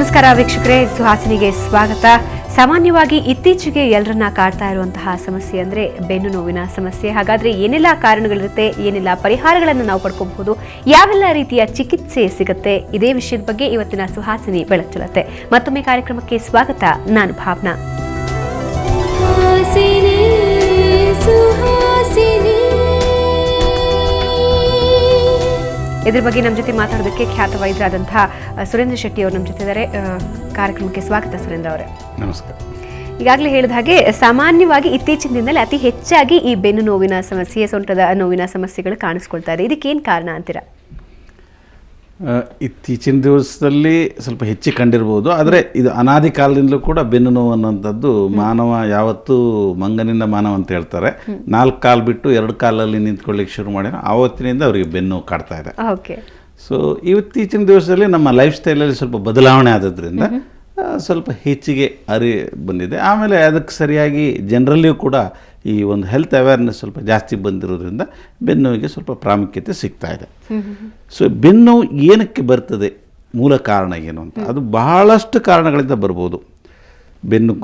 ನಮಸ್ಕಾರ ವೀಕ್ಷಕರೇ, ಸುಹಾಸಿನಿಗೆ ಸ್ವಾಗತ. ಸಾಮಾನ್ಯವಾಗಿ ಇತ್ತೀಚೆಗೆ ಎಲ್ಲರನ್ನ ಕಾಡ್ತಾ ಇರುವಂತಹ ಸಮಸ್ಯೆ ಅಂದ್ರೆ ಬೆನ್ನು ನೋವಿನ ಸಮಸ್ಯೆ. ಹಾಗಾದ್ರೆ ಏನೆಲ್ಲ ಕಾರಣಗಳಿರುತ್ತೆ, ಏನೆಲ್ಲ ಪರಿಹಾರಗಳನ್ನು ನಾವು ಪಡ್ಕೋಬಹುದು, ಯಾವೆಲ್ಲ ರೀತಿಯ ಚಿಕಿತ್ಸೆ ಸಿಗುತ್ತೆ, ಇದೇ ವಿಷಯದ ಬಗ್ಗೆ ಇವತ್ತಿನ ಸುಹಾಸಿನಿ ಬೆಳಚಲತ್ತೆ. ಮತ್ತೊಮ್ಮೆ ಕಾರ್ಯಕ್ರಮಕ್ಕೆ ಸ್ವಾಗತ. ನಾನು ಭಾವನಾ. ಇದ್ರ ಬಗ್ಗೆ ನಮ್ಮ ಜೊತೆ ಮಾತಾಡೋದಕ್ಕೆ ಖ್ಯಾತ ವೈದ್ಯರಾದಂತಹ ಸುರೇಂದ್ರ ಶೆಟ್ಟಿ ಅವರು ನಮ್ಮ ಜೊತೆ ಇದ್ದಾರೆ. ಕಾರ್ಯಕ್ರಮಕ್ಕೆ ಸ್ವಾಗತ ಸುರೇಂದ್ರ ಅವರೇ. ನಮಸ್ಕಾರ. ಈಗಾಗಲೇ ಹೇಳಿದ ಹಾಗೆ ಸಾಮಾನ್ಯವಾಗಿ ಇತ್ತೀಚಿನ ದಿನದಲ್ಲಿ ಅತಿ ಹೆಚ್ಚಾಗಿ ಈ ಬೆನ್ನು ನೋವಿನ ಸಮಸ್ಯೆ, ಸೊಂಟದ ನೋವಿನ ಸಮಸ್ಯೆಗಳು ಕಾಣಿಸ್ಕೊಳ್ತಾ ಇದೆ. ಇದಕ್ಕೇನು ಕಾರಣ ಅಂತೀರಾ? ಇತ್ತೀಚಿನ ದಿವಸದಲ್ಲಿ ಸ್ವಲ್ಪ ಹೆಚ್ಚು ಕಂಡಿರ್ಬೋದು, ಆದರೆ ಇದು ಅನಾದಿ ಕಾಲದಿಂದಲೂ ಕೂಡ ಬೆನ್ನು ನೋವು ಅನ್ನೋಂಥದ್ದು ಮಾನವ ಯಾವತ್ತೂ ಮಂಗನಿಂದ ಮಾನವ ಅಂತ ಹೇಳ್ತಾರೆ. 4 ಕಾಲು ಬಿಟ್ಟು 2 ಕಾಲಲ್ಲಿ ನಿಂತ್ಕೊಳ್ಳಿಕ್ಕೆ ಶುರು ಮಾಡಿದ್ರೆ ಆವತ್ತಿನಿಂದ ಅವರಿಗೆ ಬೆನ್ನು ನೋವು ಕಾಡ್ತಾ ಇದೆ. ಓಕೆ. ಸೊ ಇತ್ತೀಚಿನ ದಿವಸದಲ್ಲಿ ನಮ್ಮ ಲೈಫ್ ಸ್ಟೈಲಲ್ಲಿ ಸ್ವಲ್ಪ ಬದಲಾವಣೆ ಆದದ್ರಿಂದ ಸ್ವಲ್ಪ ಹೆಚ್ಚಿಗೆ ಬಂದಿದೆ. ಆಮೇಲೆ ಅದಕ್ಕೆ ಸರಿಯಾಗಿ ಜನರಲ್ಲಿಯೂ ಕೂಡ ಈ ಒಂದು ಹೆಲ್ತ್ ಅವೇರ್ನೆಸ್ ಸ್ವಲ್ಪ ಜಾಸ್ತಿ ಬಂದಿರೋದ್ರಿಂದ ಬೆನ್ನೋವಿಗೆ ಸ್ವಲ್ಪ ಪ್ರಾಮುಖ್ಯತೆ ಸಿಗ್ತಾ ಇದೆ. ಸೊ ಬೆನ್ನು ಏನಕ್ಕೆ ಬರ್ತದೆ, ಮೂಲ ಕಾರಣ ಏನು ಅಂತ, ಅದು ಬಹಳಷ್ಟು ಕಾರಣಗಳಿಂದ ಬರ್ಬೋದು. ಬೆನ್ನು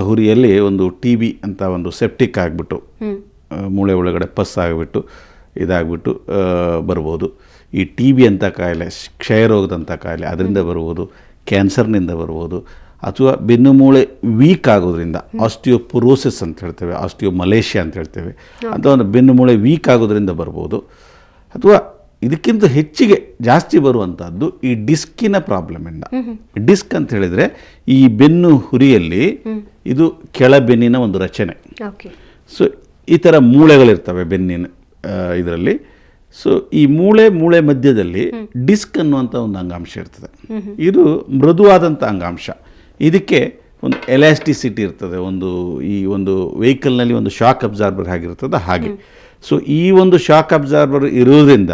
ಹುರಿಯಲ್ಲಿ ಒಂದು TB ಅಂತ ಒಂದು ಸೆಪ್ಟಿಕ್ ಆಗಿಬಿಟ್ಟು ಮೂಳೆ ಒಳಗಡೆ ಪಸ್ ಆಗಿಬಿಟ್ಟು ಇದಾಗ್ಬಿಟ್ಟು ಬರ್ಬೋದು. ಈ TB ಅಂತ ಕಾಯಿಲೆ, ಕ್ಷಯರೋಗದಂಥ ಕಾಯಿಲೆ, ಅದರಿಂದ ಬರ್ಬೋದು. ಕ್ಯಾನ್ಸರ್ನಿಂದ ಬರ್ಬೋದು. ಅಥವಾ ಬೆನ್ನು ಮೂಳೆ ವೀಕ್ ಆಗೋದ್ರಿಂದ ಆಸ್ಟಿಯೋಪೊರೋಸಿಸ್ ಅಂತ ಹೇಳ್ತೇವೆ, ಆಸ್ಟಿಯೋಮಲೇಷಿಯಾ ಅಂತ ಹೇಳ್ತೇವೆ, ಅಥವಾ ಒಂದು ಬೆನ್ನು ಮೂಳೆ ವೀಕ್ ಆಗೋದ್ರಿಂದ ಬರ್ಬೋದು. ಅಥವಾ ಇದಕ್ಕಿಂತ ಹೆಚ್ಚಿಗೆ ಜಾಸ್ತಿ ಬರುವಂಥದ್ದು ಈ ಡಿಸ್ಕಿನ ಪ್ರಾಬ್ಲಮಿಂದ. ಡಿಸ್ಕ್ ಅಂತ ಹೇಳಿದರೆ ಈ ಬೆನ್ನು ಹುರಿಯಲ್ಲಿ ಇದು ಕೆಳಬೆನ್ನಿನ ಒಂದು ರಚನೆ. ಸೊ ಈ ಥರ ಮೂಳೆಗಳಿರ್ತವೆ ಬೆನ್ನಿನ ಇದರಲ್ಲಿ. ಸೊ ಈ ಮೂಳೆ ಮಧ್ಯದಲ್ಲಿ ಡಿಸ್ಕ್ ಅನ್ನುವಂಥ ಒಂದು ಅಂಗಾಂಶ ಇರ್ತದೆ. ಇದು ಮೃದುವಾದಂಥ ಅಂಗಾಂಶ. ಇದಕ್ಕೆ ಒಂದು ಎಲಾಸ್ಟಿಸಿಟಿ ಇರ್ತದೆ. ಈ ಒಂದು ವೆಹಿಕಲ್ನಲ್ಲಿ ಒಂದು ಶಾಕ್ ಅಬ್ಸಾರ್ಬರ್ ಆಗಿರ್ತದೆ ಹಾಗೆ. ಸೊ ಈ ಒಂದು ಶಾಕ್ ಅಬ್ಸಾರ್ಬರ್ ಇರೋದ್ರಿಂದ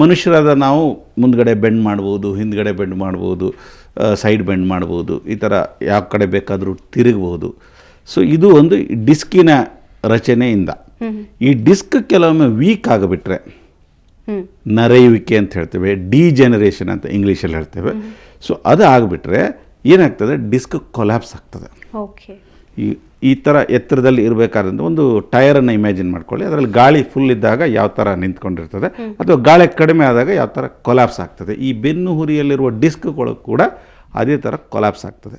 ಮನುಷ್ಯರಾದ ನಾವು ಮುಂದ್ಗಡೆ ಬೆಂಡ್ ಮಾಡ್ಬೋದು, ಹಿಂದ್ಗಡೆ ಬೆಂಡ್ ಮಾಡ್ಬೋದು, ಸೈಡ್ ಬೆಂಡ್ ಮಾಡ್ಬೋದು, ಈ ಥರ ಯಾವ ಕಡೆ ಬೇಕಾದರೂ ತಿರುಗ್ಬೋದು. ಸೊ ಇದು ಒಂದು ಡಿಸ್ಕಿನ ರಚನೆಯಿಂದ. ಈ ಡಿಸ್ಕ್ ಕೆಲವೊಮ್ಮೆ ವೀಕ್ ಆಗಿಬಿಟ್ರೆ, ನರೆಯುವಿಕೆ ಅಂತ ಹೇಳ್ತೇವೆ, ಡಿಜೆನರೇಷನ್ ಅಂತ ಇಂಗ್ಲೀಷಲ್ಲಿ ಹೇಳ್ತೇವೆ. ಸೊ ಅದು ಆಗಿಬಿಟ್ರೆ ಏನಾಗ್ತದೆ, ಡಿಸ್ಕ್ ಕೊಲ್ಯಾಪ್ಸ್ ಆಗ್ತದೆ. ಈ ಥರ ಎತ್ತರದಲ್ಲಿ ಇರಬೇಕಾದ್ರೆ ಒಂದು ಟೈರನ್ನು ಇಮ್ಯಾಜಿನ್ ಮಾಡ್ಕೊಳ್ಳಿ. ಅದರಲ್ಲಿ ಗಾಳಿ ಫುಲ್ ಇದ್ದಾಗ ಯಾವ ಥರ ನಿಂತ್ಕೊಂಡಿರ್ತದೆ, ಅಥವಾ ಗಾಳಿ ಕಡಿಮೆ ಆದಾಗ ಯಾವ ಥರ ಕೊಲ್ಯಾಪ್ಸ್ ಆಗ್ತದೆ. ಈ ಬೆನ್ನು ಹುರಿಯಲ್ಲಿರುವ ಡಿಸ್ಕ್ಗಳು ಕೂಡ ಅದೇ ಥರ ಕೊಲ್ಯಾಪ್ಸ್ ಆಗ್ತದೆ.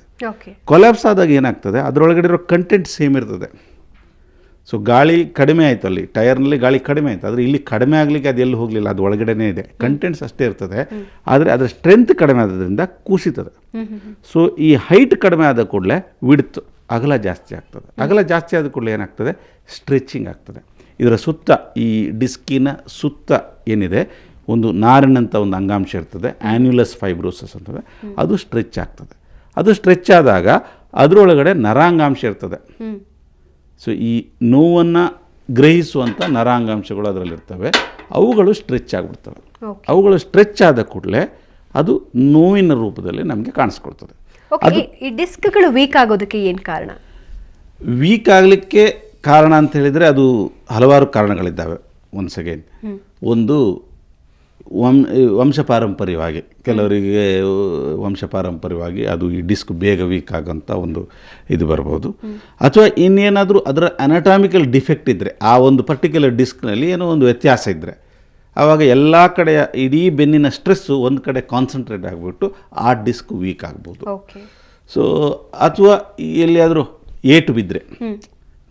ಕೊಲ್ಯಾಪ್ಸ್ ಆದಾಗ ಏನಾಗ್ತದೆ, ಅದರೊಳಗಡೆ ಇರೋ ಕಂಟೆಂಟ್ ಸೇಮ್ ಇರ್ತದೆ. ಸೊ ಗಾಳಿ ಕಡಿಮೆ ಆಯಿತು, ಅಲ್ಲಿ ಟೈರ್ನಲ್ಲಿ ಗಾಳಿ ಕಡಿಮೆ ಆಯಿತು, ಆದರೆ ಇಲ್ಲಿ ಕಡಿಮೆ ಆಗಲಿಕ್ಕೆ ಅದು ಎಲ್ಲಿ ಹೋಗಲಿಲ್ಲ, ಅದು ಒಳಗಡೆನೇ ಇದೆ, ಕಂಟೆಂಟ್ಸ್ ಅಷ್ಟೇ ಇರ್ತದೆ. ಆದರೆ ಅದರ ಸ್ಟ್ರೆಂತ್ ಕಡಿಮೆ ಆಗೋದ್ರಿಂದ ಕುಸಿತದೆ. ಸೊ ಈ ಹೈಟ್ ಕಡಿಮೆ ಆದ ಕೂಡಲೇ ವಿಡ್ತ್ ಅಗಲ ಜಾಸ್ತಿ ಆಗ್ತದೆ. ಅಗಲ ಜಾಸ್ತಿ ಆದ ಕೂಡಲೇ ಏನಾಗ್ತದೆ, ಸ್ಟ್ರೆಚಿಂಗ್ ಆಗ್ತದೆ. ಇದರ ಸುತ್ತ, ಈ ಡಿಸ್ಕಿನ ಸುತ್ತ ಏನಿದೆ ಒಂದು ನಾರಿನಂಥ ಒಂದು ಅಂಗಾಂಶ ಇರ್ತದೆ, ಆ್ಯನ್ಯುಲಸ್ ಫೈಬ್ರೋಸಸ್ ಅಂತದೆ, ಅದು ಸ್ಟ್ರೆಚ್ ಆಗ್ತದೆ. ಅದು ಸ್ಟ್ರೆಚ್ ಆದಾಗ ಅದರೊಳಗಡೆ ನರಾಂಗಾಂಶ ಇರ್ತದೆ. ಸೊ ಈ ನೋವನ್ನು ಗ್ರಹಿಸುವಂಥ ನರಾಂಗಾಂಶಗಳು ಅದರಲ್ಲಿರ್ತವೆ, ಅವುಗಳು ಸ್ಟ್ರೆಚ್ ಆಗಿಬಿಡ್ತವೆ. ಅವುಗಳು ಸ್ಟ್ರೆಚ್ ಆದ ಕೂಡಲೇ ಅದು ನೋವಿನ ರೂಪದಲ್ಲಿ ನಮಗೆ ಕಾಣಿಸ್ಕೊಳ್ತದೆ. ಈ ಡಿಸ್ಕ್ಗಳು ವೀಕ್ ಆಗೋದಕ್ಕೆ ಏನು ಕಾರಣ? ವೀಕ್ ಆಗಲಿಕ್ಕೆ ಕಾರಣ ಅಂತ ಹೇಳಿದರೆ ಅದು ಹಲವಾರು ಕಾರಣಗಳಿದ್ದಾವೆ. ಒನ್ಸ್ ಅಗೇನ್, ಒಂದು ವಂಶಪಾರಂಪರ್ಯವಾಗಿ, ಕೆಲವರಿಗೆ ವಂಶಪಾರಂಪರ್ಯವಾಗಿ ಅದು ಈ ಡಿಸ್ಕ್ ಬೇಗ ವೀಕ್ ಆಗೋಂಥ ಒಂದು ಇದು ಬರ್ಬೋದು. ಅಥವಾ ಇನ್ನೇನಾದರೂ ಅದರ ಅನಾಟಾಮಿಕಲ್ ಡಿಫೆಕ್ಟ್ ಇದ್ದರೆ, ಆ ಒಂದು ಪರ್ಟಿಕ್ಯುಲರ್ ಡಿಸ್ಕ್ನಲ್ಲಿ ಏನೋ ಒಂದು ವ್ಯತ್ಯಾಸ ಇದ್ದರೆ, ಆವಾಗ ಎಲ್ಲ ಕಡೆಯ ಇಡೀ ಬೆನ್ನಿನ ಸ್ಟ್ರೆಸ್ಸು ಒಂದು ಕಡೆ ಕಾನ್ಸಂಟ್ರೇಟ್ ಆಗಿಬಿಟ್ಟು ಆ ಡಿಸ್ಕ್ ವೀಕ್ ಆಗ್ಬೋದು. ಸೊ ಅಥವಾ ಎಲ್ಲಿಯಾದರೂ ಏಟು ಬಿದ್ದರೆ,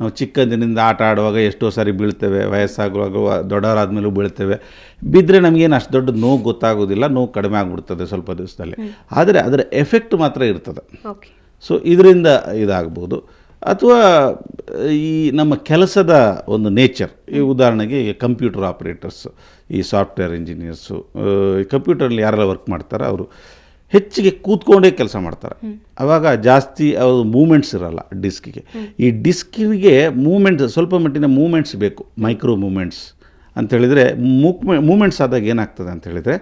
ನಾವು ಚಿಕ್ಕಂದಿನಿಂದ ಆಟ ಆಡುವಾಗ ಎಷ್ಟೋ ಸಾರಿ ಬೀಳ್ತೇವೆ, ವಯಸ್ಸಾಗುವಾಗ ದೊಡ್ಡವರಾದ್ಮೇಲೂ ಬೀಳ್ತೇವೆ. ಬಿದ್ದರೆ ನಮಗೇನು ಅಷ್ಟು ದೊಡ್ಡ ನೋವು ಗೊತ್ತಾಗೋದಿಲ್ಲ, ನೋವು ಕಡಿಮೆ ಆಗಿಬಿಡ್ತದೆ ಸ್ವಲ್ಪ ದಿವಸದಲ್ಲಿ, ಆದರೆ ಅದರ ಎಫೆಕ್ಟ್ ಮಾತ್ರ ಇರ್ತದೆ. ಸೊ ಇದರಿಂದ ಇದಾಗ್ಬೋದು. ಅಥವಾ ಈ ನಮ್ಮ ಕೆಲಸದ ಒಂದು ನೇಚರ್, ಈ ಉದಾಹರಣೆಗೆ ಕಂಪ್ಯೂಟರ್ ಆಪ್ರೇಟರ್ಸ್, ಈ ಸಾಫ್ಟ್ವೇರ್ ಇಂಜಿನಿಯರ್ಸು, ಕಂಪ್ಯೂಟರಲ್ಲಿ ಯಾರೆಲ್ಲ ವರ್ಕ್ ಮಾಡ್ತಾರೆ ಅವರು ಹೆಚ್ಚಿಗೆ ಕೂತ್ಕೊಂಡೇ ಕೆಲಸ ಮಾಡ್ತಾರೆ. ಆವಾಗ ಜಾಸ್ತಿ ಅವ್ರ ಮೂಮೆಂಟ್ಸ್ ಇರಲ್ಲ ಡಿಸ್ಕಿಗೆ. ಈ ಡಿಸ್ಕಿಗೆ ಮೂಮೆಂಟ್ಸ್, ಸ್ವಲ್ಪ ಮಟ್ಟಿನ ಮೂಮೆಂಟ್ಸ್ ಬೇಕು, ಮೈಕ್ರೋ ಮೂಮೆಂಟ್ಸ್ ಅಂತೇಳಿದರೆ. ಮೂಮೆಂಟ್ಸ್ ಆದಾಗ ಏನಾಗ್ತದೆ ಅಂತೇಳಿದರೆ,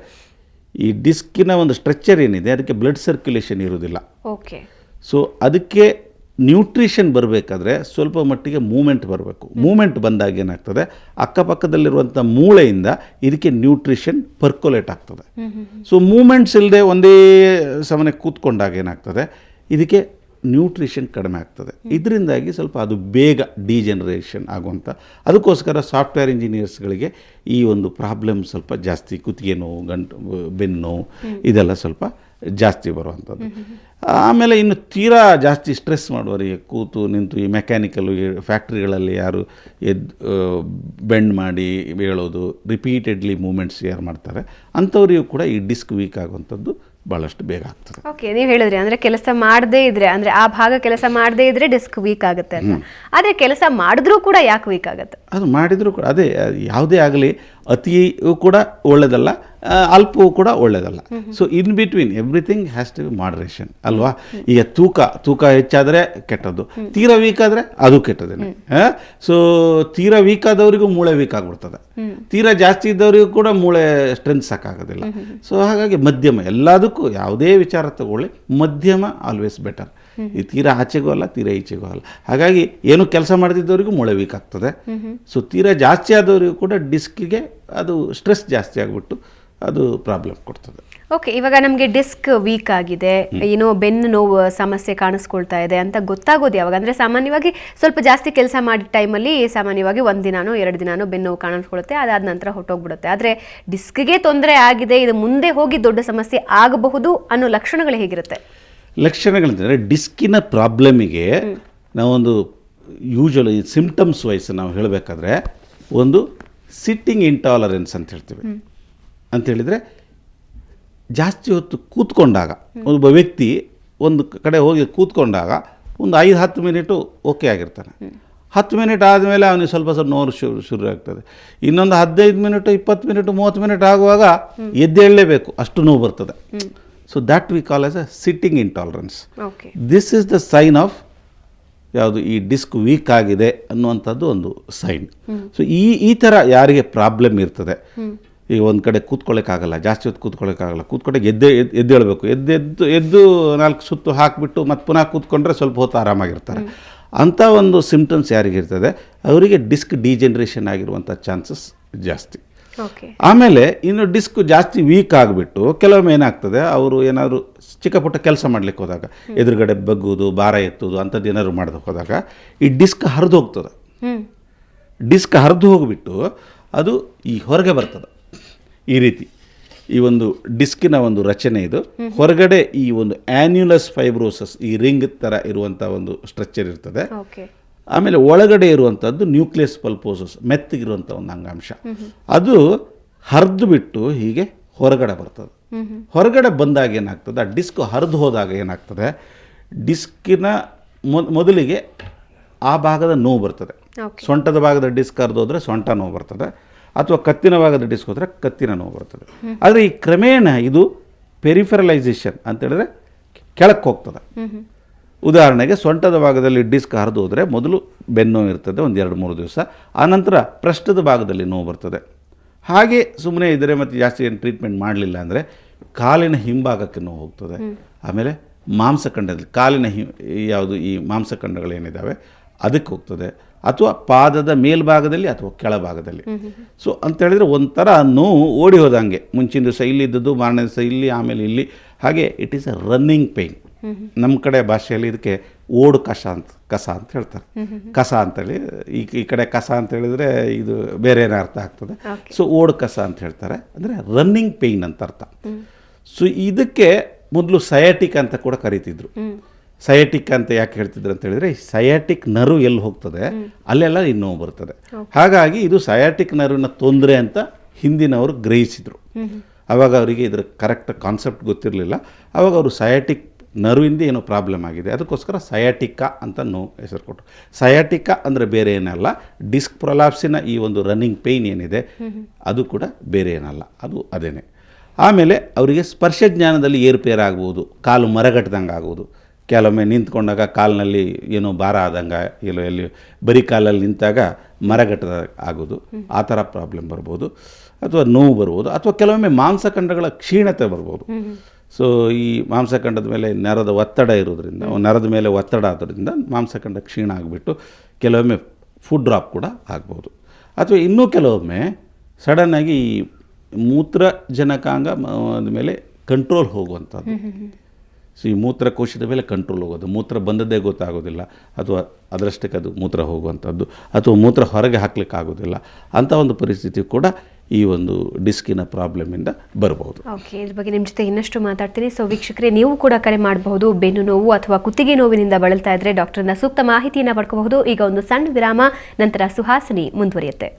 ಈ ಡಿಸ್ಕಿನ ಒಂದು ಸ್ಟ್ರಕ್ಚರ್ ಏನಿದೆ ಅದಕ್ಕೆ ಬ್ಲಡ್ ಸರ್ಕ್ಯುಲೇಷನ್ ಇರೋದಿಲ್ಲ. ಸೊ ಅದಕ್ಕೆ ನ್ಯೂಟ್ರಿಷನ್ ಬರಬೇಕಾದ್ರೆ ಸ್ವಲ್ಪ ಮಟ್ಟಿಗೆ ಮೂಮೆಂಟ್ ಬರಬೇಕು. ಮೂಮೆಂಟ್ ಬಂದಾಗ ಏನಾಗ್ತದೆ, ಅಕ್ಕಪಕ್ಕದಲ್ಲಿರುವಂಥ ಮೂಳೆಯಿಂದ ಇದಕ್ಕೆ ನ್ಯೂಟ್ರಿಷನ್ ಪರ್ಕೊಲೇಟ್ ಆಗ್ತದೆ. ಸೊ ಮೂಮೆಂಟ್ಸ್ ಇಲ್ಲದೆ ಒಂದೇ ಸಮನೆ ಕೂತ್ಕೊಂಡಾಗ ಏನಾಗ್ತದೆ, ಇದಕ್ಕೆ ನ್ಯೂಟ್ರಿಷನ್ ಕಡಿಮೆ ಆಗ್ತದೆ. ಇದರಿಂದಾಗಿ ಸ್ವಲ್ಪ ಅದು ಬೇಗ ಡಿಜೆನರೇಷನ್ ಆಗುವಂಥ, ಅದಕ್ಕೋಸ್ಕರ ಸಾಫ್ಟ್ವೇರ್ ಇಂಜಿನಿಯರ್ಸ್ಗಳಿಗೆ ಈ ಒಂದು ಪ್ರಾಬ್ಲಮ್ ಸ್ವಲ್ಪ ಜಾಸ್ತಿ, ಕುತ್ತಿಗೆ ನೋವು, ಬೆನ್ನು ನೋವು ಇದೆಲ್ಲ ಸ್ವಲ್ಪ ಜಾಸ್ತಿ ಬರುವಂಥದ್ದು. ಆಮೇಲೆ ಇನ್ನು ತೀರಾ ಜಾಸ್ತಿ ಸ್ಟ್ರೆಸ್ ಮಾಡುವವರಿಗೆ, ಕೂತು ನಿಂತು ಈ ಮೆಕ್ಯಾನಿಕಲ್ ಫ್ಯಾಕ್ಟ್ರಿಗಳಲ್ಲಿ ಯಾರು ಬೆಂಡ್ ಮಾಡಿ ಹೇಳೋದು, ರಿಪೀಟೆಡ್ಲಿ ಮೂಮೆಂಟ್ಸ್ ಯಾರು ಮಾಡ್ತಾರೆ ಅಂಥವರಿಗೂ ಕೂಡ ಈ ಡಿಸ್ಕ್ ವೀಕ್ ಆಗುವಂಥದ್ದು ಭಾಳಷ್ಟು ಬೇಗ ಆಗ್ತದೆ. ಓಕೆ, ನೀವು ಹೇಳಿದ್ರಿ ಅಂದರೆ ಕೆಲಸ ಮಾಡದೇ ಇದ್ರೆ, ಅಂದರೆ ಆ ಭಾಗ ಕೆಲಸ ಮಾಡದೇ ಇದ್ರೆ ಡಿಸ್ಕ್ ವೀಕ್ ಆಗುತ್ತೆ ಅಂತ. ಆದರೆ ಕೆಲಸ ಮಾಡಿದ್ರೂ ಕೂಡ ಯಾಕೆ ವೀಕ್ ಆಗುತ್ತೆ? ಅದು ಮಾಡಿದರೂ ಕೂಡ ಅದೇ, ಯಾವುದೇ ಆಗಲಿ ಅತಿಯೂ ಕೂಡ ಒಳ್ಳೆಯದಲ್ಲ, ಅಲ್ಪವೂ ಕೂಡ ಒಳ್ಳೆಯದಲ್ಲ. So in between everything has to be moderation ಅಲ್ವಾ. ಈಗ ತೂಕ ಹೆಚ್ಚಾದರೆ ಕೆಟ್ಟದ್ದು, ತೀರಾ ವೀಕ್ ಆದರೆ ಅದು ಕೆಟ್ಟದೇನೆ. ಸೊ ತೀರಾ ವೀಕ್ ಆದವರಿಗೂ ಮೂಳೆ ವೀಕ್ ಆಗಿಬಿಡ್ತದೆ, ತೀರಾ ಜಾಸ್ತಿ ಇದ್ದವರಿಗೂ ಕೂಡ ಮೂಳೆ ಸ್ಟ್ರೆಂತ್ ಸಾಕಾಗೋದಿಲ್ಲ. ಸೊ ಹಾಗಾಗಿ ಮಧ್ಯಮ, ಎಲ್ಲದಕ್ಕೂ ಯಾವುದೇ ವಿಚಾರ ತಗೊಳ್ಳಿ, ಮಧ್ಯಮ ಆಲ್ವೇಸ್ ಬೆಟರ್. ಈ ತೀರಾ ಆಚೆಗೂ ಅಲ್ಲ, ತೀರಾ ಈಚೆಗೂ ಅಲ್ಲ. ಹಾಗಾಗಿ ಏನು ಕೆಲಸ ಮಾಡ್ತಿದ್ದವರಿಗೂ ಮೂಳೆ ವೀಕ್ ಆಗ್ತದೆ. ಸೊ ತೀರಾ ಜಾಸ್ತಿ ಆದವರಿಗೂ ಕೂಡ ಡಿಸ್ಕಿಗೆ ಅದು ಸ್ಟ್ರೆಸ್ ಜಾಸ್ತಿ ಆಗಿಬಿಟ್ಟು ಅದು ಪ್ರಾಬ್ಲಮ್ ಕೊಡ್ತದೆ. ಓಕೆ, ಇವಾಗ ನಮಗೆ ಡಿಸ್ಕ್ ವೀಕ್ ಆಗಿದೆ, ಏನೋ ಬೆನ್ನು ನೋವು ಸಮಸ್ಯೆ ಕಾಣಿಸ್ಕೊಳ್ತಾ ಇದೆ ಅಂತ ಗೊತ್ತಾಗೋದು ಯಾವಾಗ? ಅಂದರೆ ಸಾಮಾನ್ಯವಾಗಿ ಸ್ವಲ್ಪ ಜಾಸ್ತಿ ಕೆಲಸ ಮಾಡಿದ ಟೈಮಲ್ಲಿ ಸಾಮಾನ್ಯವಾಗಿ 1 ದಿನಾನೋ 2 ದಿನಾನೋ ಬೆನ್ನು ನೋವು ಕಾಣಿಸ್ಕೊಳುತ್ತೆ, ಅದಾದ ನಂತರ ಹೊಟ್ಟೋಗ್ಬಿಡುತ್ತೆ. ಆದರೆ ಡಿಸ್ಕ್ಗೆ ತೊಂದರೆ ಆಗಿದೆ, ಇದು ಮುಂದೆ ಹೋಗಿ ದೊಡ್ಡ ಸಮಸ್ಯೆ ಆಗಬಹುದು ಅನ್ನೋ ಲಕ್ಷಣಗಳು ಹೇಗಿರುತ್ತೆ? ಲಕ್ಷಣಗಳಂತಂದರೆ ಡಿಸ್ಕಿನ ಪ್ರಾಬ್ಲಮಿಗೆ ನಾವೊಂದು ಯೂಶಲಿ ಸಿಂಪ್ಟಮ್ಸ್ ವೈಸ್ ನಾವು ಹೇಳಬೇಕಾದ್ರೆ ಒಂದು ಸಿಟ್ಟಿಂಗ್ ಇಂಟಾಲರೆನ್ಸ್ ಅಂತ ಹೇಳ್ತೀವಿ. ಅಂಥೇಳಿದರೆ ಜಾಸ್ತಿ ಹೊತ್ತು ಕೂತ್ಕೊಂಡಾಗ, ಒಬ್ಬ ವ್ಯಕ್ತಿ ಒಂದು ಕಡೆ ಹೋಗಿ ಕೂತ್ಕೊಂಡಾಗ ಒಂದು 5-10 ಮಿನಿಟು ಓಕೆ ಆಗಿರ್ತಾನೆ. 10 ಮಿನಿಟ್ ಆದಮೇಲೆ ಅವನಿಗೆ ಸ್ವಲ್ಪ ನೋವು ಶುರು ಆಗ್ತದೆ. ಇನ್ನೊಂದು 15 ಮಿನಿಟು, 20 ಮಿನಿಟು, 30 ಮಿನಿಟ್ ಆಗುವಾಗ ಎದ್ದೇಳಲೇಬೇಕು, ಅಷ್ಟು ನೋವು ಬರ್ತದೆ. So that we call as a sitting intolerance. This is the sign of ಯಾವುದು, ಈ ಡಿಸ್ಕ್ ವೀಕ್ ಆಗಿದೆ ಅನ್ನುವಂಥದ್ದು ಒಂದು ಸೈನ್. ಸೊ ಈ ಥರ ಯಾರಿಗೆ ಪ್ರಾಬ್ಲಮ್ ಇರ್ತದೆ, ಈಗ ಒಂದು ಕಡೆ ಕೂತ್ಕೊಳ್ಳೋಕ್ಕಾಗಲ್ಲ, ಜಾಸ್ತಿ ಹೊತ್ತು ಕೂತ್ಕೊಳ್ಳೋಕ್ಕಾಗಲ್ಲ, ಕೂತ್ಕೊಂಡಾಗ ಎದ್ದೇಳಬೇಕು, ಎದ್ದು 4 ಸುತ್ತು ಹಾಕಿಬಿಟ್ಟು ಮತ್ತೆ ಪುನಃ ಕೂತ್ಕೊಂಡ್ರೆ ಸ್ವಲ್ಪ ಹೊತ್ತು ಆರಾಮಾಗಿರ್ತಾರೆ. ಅಂಥ ಒಂದು ಸಿಂಪ್ಟಮ್ಸ್ ಯಾರಿಗಿರ್ತದೆ ಅವರಿಗೆ ಡಿಸ್ಕ್ ಡಿಜೆನರೇಷನ್ ಆಗಿರುವಂಥ ಚಾನ್ಸಸ್ ಜಾಸ್ತಿ. ಆಮೇಲೆ ಇನ್ನು ಡಿಸ್ಕ್ ಜಾಸ್ತಿ ವೀಕ್ ಆಗಿಬಿಟ್ಟು ಕೆಲವೊಮ್ಮೆ ಏನಾಗ್ತದೆ, ಅವರು ಏನಾದರೂ ಚಿಕ್ಕ ಪುಟ್ಟ ಕೆಲಸ ಮಾಡ್ಲಿಕ್ಕೆ ಹೋದಾಗ, ಎದುರುಗಡೆ ಬಗ್ಗುವುದು, ಭಾರ ಎತ್ತುವುದು ಅಂಥದ್ದು ಏನಾದ್ರು ಮಾಡೋದಕ್ಕೆ ಹೋದಾಗ ಈ ಡಿಸ್ಕ್ ಹರಿದು ಹೋಗ್ತದೆ. ಡಿಸ್ಕ್ ಹರಿದು ಹೋಗಿಬಿಟ್ಟು ಅದು ಈ ಹೊರಗೆ ಬರ್ತದೆ. ಈ ರೀತಿ ಈ ಒಂದು ಡಿಸ್ಕಿನ ಒಂದು ರಚನೆ ಇದು. ಹೊರಗಡೆ ಈ ಒಂದು ಆನ್ಯುಲಸ್ ಫೈಬ್ರೋಸಸ್, ಈ ರಿಂಗ್ ಥರ ಇರುವಂಥ ಒಂದು ಸ್ಟ್ರಕ್ಚರ್ ಇರ್ತದೆ. ಆಮೇಲೆ ಒಳಗಡೆ ಇರುವಂಥದ್ದು ನ್ಯೂಕ್ಲಿಯಸ್ ಪಲ್ಪೋಸಸ್, ಮೆತ್ತಗಿರುವಂಥ ಒಂದು ಅಂಗಾಂಶ, ಅದು ಹರಿದು ಬಿಟ್ಟು ಹೀಗೆ ಹೊರಗಡೆ ಬರ್ತದೆ. ಹೊರಗಡೆ ಬಂದಾಗ ಏನಾಗ್ತದೆ, ಆ ಡಿಸ್ಕ್ ಹರಿದು ಹೋದಾಗ ಏನಾಗ್ತದೆ, ಡಿಸ್ಕಿನ ಮೊದಲಿಗೆ ಆ ಭಾಗದ ನೋವು ಬರ್ತದೆ. ಸೊಂಟದ ಭಾಗದ ಡಿಸ್ಕ್ ಹರಿದು ಹೋದರೆ ಸೊಂಟ ನೋವು ಬರ್ತದೆ, ಅಥವಾ ಕತ್ತಿನ ಭಾಗದ ಡಿಸ್ಕ್ ಹೋದರೆ ಕತ್ತಿನ ನೋವು ಬರ್ತದೆ. ಆದರೆ ಈ ಕ್ರಮೇಣ ಇದು ಪೆರಿಫೆರಲೈಸೇಷನ್ ಅಂತೇಳಿದ್ರೆ ಕೆಳಕ್ಕೆ ಹೋಗ್ತದೆ. ಉದಾಹರಣೆಗೆ ಸೊಂಟದ ಭಾಗದಲ್ಲಿ ಡಿಸ್ಕ್ ಹರಿದು ಹೋದರೆ ಮೊದಲು ಬೆನ್ನು ಇರ್ತದೆ ಒಂದು 2-3 ದಿವಸ, ಆನಂತರ ಪೃಷ್ಠದ ಭಾಗದಲ್ಲಿ ನೋವು ಬರ್ತದೆ. ಹಾಗೆ ಸುಮ್ಮನೆ ಇದ್ದರೆ ಮತ್ತು ಜಾಸ್ತಿ ಏನು ಟ್ರೀಟ್ಮೆಂಟ್ ಮಾಡಲಿಲ್ಲ ಅಂದರೆ ಕಾಲಿನ ಹಿಂಭಾಗಕ್ಕೆ ನೋವು ಹೋಗ್ತದೆ. ಆಮೇಲೆ ಮಾಂಸಖಂಡದಲ್ಲಿ ಕಾಲಿನ ಯಾವುದು ಈ ಮಾಂಸಖಂಡಗಳೇನಿದ್ದಾವೆ ಅದಕ್ಕೆ ಹೋಗ್ತದೆ, ಅಥವಾ ಪಾದದ ಮೇಲ್ಭಾಗದಲ್ಲಿ ಅಥವಾ ಕೆಳಭಾಗದಲ್ಲಿ. ಸೊ ಅಂತೇಳಿದರೆ ಒಂಥರ ನೋವು ಓಡಿ ಹೋದಂಗೆ, ಮುಂಚಿನ ದಿವಸ ಇಲ್ಲಿದ್ದದ್ದು ಮಾರನೇ ದಿವಸ ಇಲ್ಲಿ, ಆಮೇಲೆ ಇಲ್ಲಿ, ಹಾಗೆ it is a running pain. ನಮ್ಮ ಕಡೆ ಭಾಷೆಯಲ್ಲಿ ಇದಕ್ಕೆ ಓಡು ಕಸ ಅಂತ ಹೇಳ್ತಾರೆ. ಕಸ ಅಂತೇಳಿ, ಈ ಕಡೆ ಕಸ ಅಂತ ಹೇಳಿದ್ರೆ ಇದು ಬೇರೆ ಏನೋ ಅರ್ಥ ಆಗ್ತದೆ. ಸೊ ಓಡು ಕಸ ಅಂತ ಹೇಳ್ತಾರೆ, ಅಂದರೆ ರನ್ನಿಂಗ್ ಪೇಯ್ನ್ ಅಂತ ಅರ್ಥ. ಸೊ ಇದಕ್ಕೆ ಮೊದಲು ಸಯಾಟಿಕ್ ಅಂತ ಕೂಡ ಕರೀತಿದ್ರು. ಸಯಾಟಿಕ್ ಅಂತ ಯಾಕೆ ಹೇಳ್ತಿದ್ರು ಅಂತ ಹೇಳಿದ್ರೆ, ಸಯಾಟಿಕ್ ನರ್ವ್ ಎಲ್ಲಿ ಹೋಗ್ತದೆ ಅಲ್ಲೆಲ್ಲ ಈ ನೋವು ಬರ್ತದೆ. ಹಾಗಾಗಿ ಇದು ಸಯಾಟಿಕ್ ನರ್ವ್ನ ತೊಂದರೆ ಅಂತ ಹಿಂದಿನವರು ಗ್ರಹಿಸಿದರು. ಆವಾಗ ಅವರಿಗೆ ಇದರ ಕರೆಕ್ಟ್ ಕಾನ್ಸೆಪ್ಟ್ ಗೊತ್ತಿರಲಿಲ್ಲ. ಆವಾಗ ಅವರು ಸಯಾಟಿಕ್ ನರ್ವಿಂದ ಏನೋ ಪ್ರಾಬ್ಲಮ್ ಆಗಿದೆ, ಅದಕ್ಕೋಸ್ಕರ ಸಯಾಟಿಕಾ ಅಂತ ಹೆಸರು ಕೊಟ್ಟರು. ಸಯಾಟಿಕಾ ಅಂದರೆ ಬೇರೆ ಏನಲ್ಲ, ಡಿಸ್ಕ್ ಪ್ರೊಲಾಪ್ಸಿನ ಈ ಒಂದು ರನ್ನಿಂಗ್ ಪೇಯ್ನ್ ಏನಿದೆ ಅದು ಕೂಡ ಬೇರೆ ಏನಲ್ಲ, ಅದು ಅದೇನೆ. ಆಮೇಲೆ ಅವರಿಗೆ ಸ್ಪರ್ಶ ಜ್ಞಾನದಲ್ಲಿ ಏರುಪೇರಾಗ್ಬೋದು, ಕಾಲು ಮರಗಟ್ಟದಂಗೆ ಆಗುವುದು, ಕೆಲವೊಮ್ಮೆ ನಿಂತ್ಕೊಂಡಾಗ ಕಾಲಿನಲ್ಲಿ ಏನೋ ಭಾರ ಆದಂಗೆ, ಎಲ್ಲೋ ಎಲ್ಲಿ ಬರೀ ಕಾಲಲ್ಲಿ ನಿಂತಾಗ ಮರಗಟ್ಟದ ಆಗೋದು, ಆ ಥರ ಪ್ರಾಬ್ಲಮ್ ಬರ್ಬೋದು, ಅಥವಾ ನೋವು ಬರ್ಬೋದು, ಅಥವಾ ಕೆಲವೊಮ್ಮೆ ಮಾಂಸಖಂಡಗಳ ಕ್ಷೀಣತೆ ಬರ್ಬೋದು. ಸೊ ಈ ಮಾಂಸಖಂಡದ ಮೇಲೆ ನರದ ಒತ್ತಡ ಇರೋದ್ರಿಂದ ನರದ ಮೇಲೆ ಒತ್ತಡ ಆಗೋದ್ರಿಂದ ಮಾಂಸಖಂಡ ಕ್ಷೀಣ ಆಗಿಬಿಟ್ಟು ಕೆಲವೊಮ್ಮೆ ಫುಡ್ ಡ್ರಾಪ್ ಕೂಡ ಆಗ್ಬೋದು. ಅಥವಾ ಇನ್ನೂ ಕೆಲವೊಮ್ಮೆ ಸಡನ್ನಾಗಿ ಈ ಮೂತ್ರಜನಕಾಂಗ ಮೇಲೆ ಕಂಟ್ರೋಲ್ ಹೋಗುವಂಥದ್ದು. ಸೊ ಈ ಮೂತ್ರಕೋಶದ ಮೇಲೆ ಕಂಟ್ರೋಲ್ ಹೋಗೋದು, ಮೂತ್ರ ಬಂದದ್ದೇ ಗೊತ್ತಾಗೋದಿಲ್ಲ, ಅಥವಾ ಅದರಷ್ಟಕ್ಕೆ ಅದು ಮೂತ್ರ ಹೋಗುವಂಥದ್ದು, ಅಥವಾ ಮೂತ್ರ ಹೊರಗೆ ಹಾಕ್ಲಿಕ್ಕೆ ಆಗೋದಿಲ್ಲ, ಅಂಥ ಒಂದು ಪರಿಸ್ಥಿತಿ ಕೂಡ ಈ ಒಂದು ಡಿಸ್ಕಿನ ಪ್ರಾಬ್ಲಮಿಂದ ಬರಬಹುದು. ಓಕೆ, ಇದ್ರ ಬಗ್ಗೆ ನಿಮ್ಮ ಜೊತೆ ಇನ್ನಷ್ಟು ಮಾತಾಡ್ತೀನಿ. ಸೊ ವೀಕ್ಷಕರೇ, ನೀವು ಕೂಡ ಕರೆ ಮಾಡಬಹುದು. ಬೆನ್ನು ನೋವು ಅಥವಾ ಕುತ್ತಿಗೆ ನೋವಿನಿಂದ ಬಳಲ್ತಾ ಇದ್ರೆ ಡಾಕ್ಟರ್ನ ಸೂಕ್ತ ಮಾಹಿತಿಯನ್ನು ಪಡ್ಕೋಬಹುದು. ಈಗ ಒಂದು ಸಣ್ಣ ವಿರಾಮ, ನಂತರ ಸುಹಾಸಿನಿ ಮುಂದುವರಿಯುತ್ತೆ.